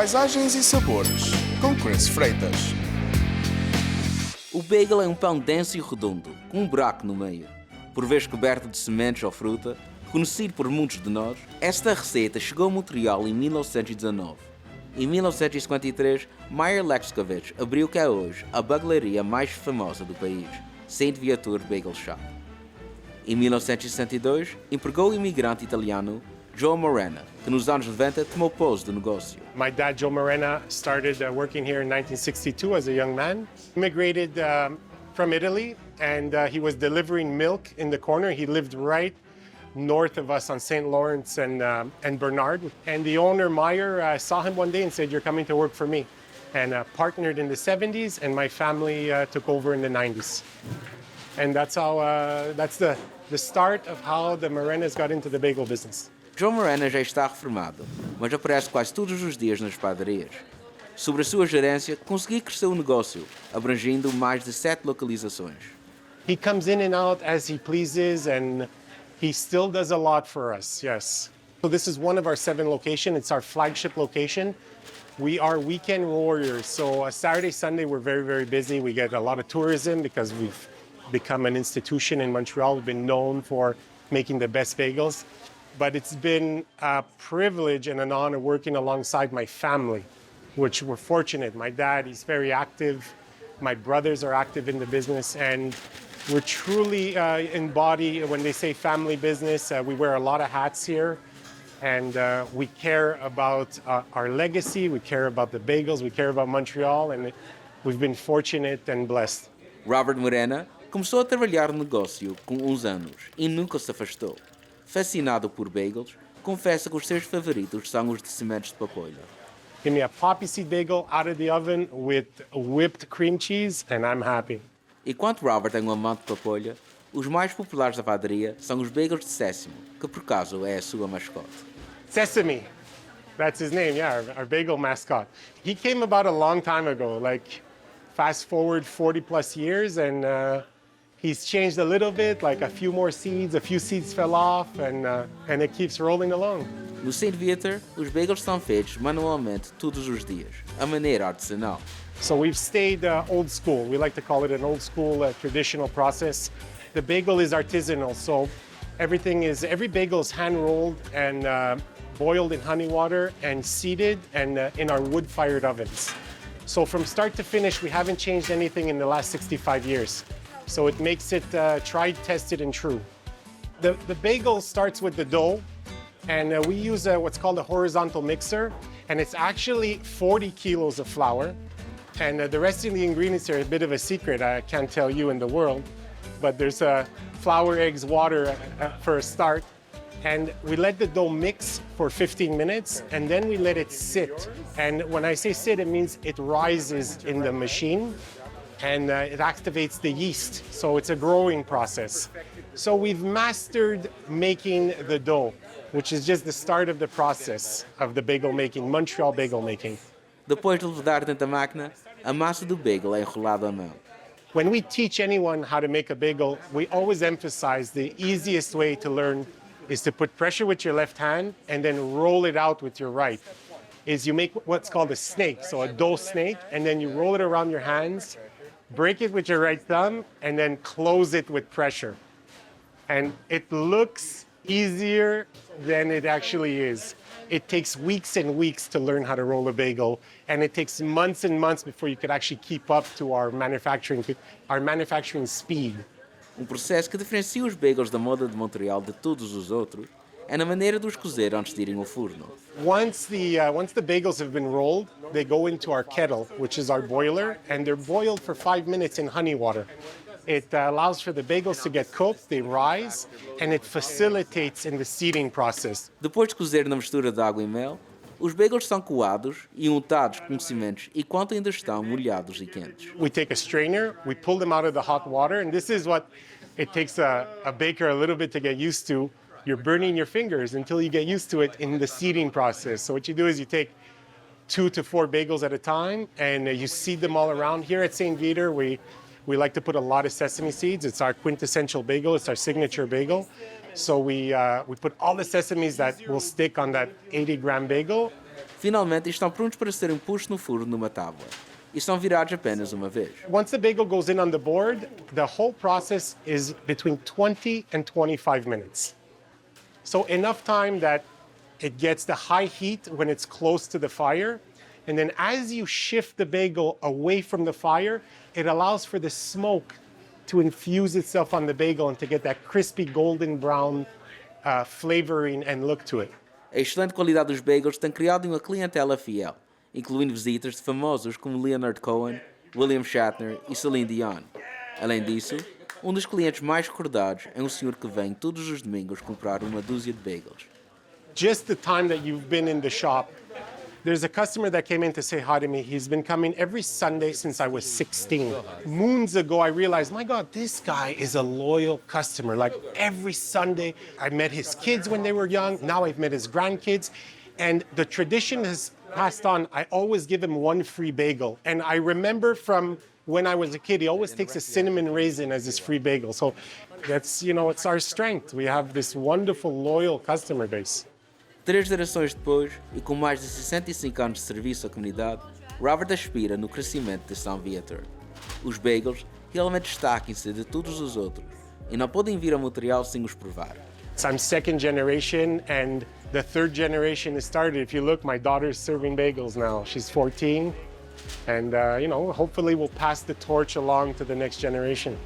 Paisagens e Sabores, com Chris Freitas. O bagel é um pão denso e redondo, com um buraco no meio, por vezes coberto de sementes ou fruta. Conhecido por muitos de nós, esta receita chegou a Montreal em 1919. Em 1953, Meyer Lexkovich abriu o que é hoje a bagelaria mais famosa do país, sendo Viateur Bagel Shop. Em 1962, empregou o imigrante italiano Joe Morena, que nos anos 90 tomou posse do negócio. My dad, Joe Morena, started working here in 1962 as a young man. Immigrated from Italy, and he was delivering milk in the corner. He lived right north of us on St. Lawrence and Bernard. And the owner, Meyer, saw him one day and said, "You're coming to work for me." And partnered in the 70s, and my family took over in the 90s. And that's the start of how the Morenas got into the bagel business. Joe Morena já está reformado, mas aparece quase todos os dias nas padarias. Sob a sua gerência, conseguiu crescer o negócio, abrangindo mais de 7 localizações. He comes in and out as he pleases, and he still does a lot for us, yes. So this is one of our 7 locations. It's our flagship location. We are weekend warriors. So Saturday, Sunday, we're very, very busy. We get a lot of tourism because we've become an institution in Montreal. We've been known for making the best bagels. But it's been a privilege and an honor working alongside my family, which we're fortunate. My dad, he's very active. My brothers are active in the business, and we're truly embody, when they say family business, we wear a lot of hats here, and we care about our legacy, we care about the bagels, we care about Montreal, and we've been fortunate and blessed. Robert Morena começou a trabalhar no negócio com uns anos e nunca se afastou. Fascinado por bagels, confessa que os seus favoritos são os de sementes de papoula. Give me a poppy seed bagel out of the oven with whipped cream cheese, and I'm happy. Enquanto Robert é um amante de papoula, os mais populares da padaria são os bagels de sésamo, que por acaso é a sua mascote. Sesame, that's his name, yeah, our bagel mascot. He came about a long time ago, like fast forward 40 plus years, and he's changed a little bit, like a few more seeds, a few seeds fell off, and it keeps rolling along. No St. Viateur, os bagels são feitos manualmente todos os dias, a maneira artesanal. So we've stayed old school. We like to call it an old school traditional process. The bagel is artisanal, so every bagel is hand rolled and boiled in honey water and seeded and in our wood-fired ovens. So from start to finish, we haven't changed anything in the last 65 years. So it makes it tried, tested, and true. The bagel starts with the dough, and we use what's called a horizontal mixer, and it's actually 40 kilos of flour. And the rest of the ingredients are a bit of a secret I can't tell you in the world, but there's flour, eggs, water for a start. And we let the dough mix for 15 minutes, and then we let it sit. And when I say sit, it means it rises in the machine, and it activates the yeast, so it's a growing process. So we've mastered making the dough, which is just the start of the process of the bagel making, Montreal bagel making. Depois de rodar dentro da máquina, a massa do bagel é enrolada à mão. When we teach anyone how to make a bagel, we always emphasize the easiest way to learn is to put pressure with your left hand and then roll it out with your right. Is you make what's called a snake, so a dough snake, and then you roll it around your hands, break it with your right thumb, and then close it with pressure. And it looks easier than it actually is. It takes weeks and weeks to learn how to roll a bagel, and it takes months and months before you could actually keep up to our manufacturing speed. Processo que diferencia os bagels da moda de Montreal de todos os outros é na maneira de os cozer antes de irem ao forno. Once the bagels have been rolled, they go into our kettle, which is our boiler, and they're boiled for 5 minutes in honey water. It allows for the bagels to get cooked, they rise, and it facilitates in the seeding process. Depois de cozer na mistura de água e mel, os bagels são coados e untados com cimentos enquanto ainda estão molhados e quentes. We take a strainer, we pull them out of the hot water, and this is what it takes a baker a little bit to get used to. You're burning your fingers until you get used to it in the seeding process. So what you do is you take 2 to 4 bagels at a time, and you seed them all around. Here at St. Viateur, we like to put a lot of sesame seeds. It's our quintessential bagel. It's our signature bagel. So we put all the sesames that will stick on that 80-gram bagel Finalmente estão prontos para serem postos no forno numa tábua. E são virados apenas uma vez. Once the bagel goes in on the board, the whole process is between 20 and 25 minutes. So enough time that it gets the high heat when it's close to the fire. And then as you shift the bagel away from the fire, it allows for the smoke to infuse itself on the bagel and to get that crispy golden brown flavoring and look to it. A excelente qualidade dos bagels tem criado uma clientela fiel, incluindo visitas de famosos como Leonard Cohen, William Shatner e Celine Dion. Além disso, um dos clientes mais recordados é um senhor que vem todos os domingos comprar uma dúzia de bagels. Just the time that you've been in the shop, there's a customer that came in to say hi to me. He's been coming every Sunday since I was 16. Moons ago, I realized, my God, this guy is a loyal customer. Like every Sunday, I met his kids when they were young. Now I've met his grandkids. And the tradition has passed on. I always give him one free bagel. And I remember from when I was a kid, he always takes a cinnamon raisin as his free bagel. So that's, it's our strength. We have this wonderful, loyal customer base. 3 gerações depois, e com mais de 65 anos de serviço à comunidade, Robert aspira no crescimento da São Viateur. Os bagels realmente destacam-se de todos os outros, e não podem vir a Montreal sem os provar. I'm second generation, and the third generation has started. If you look, my daughter's serving bagels now. She's 14, and hopefully we'll pass the torch along to the next generation.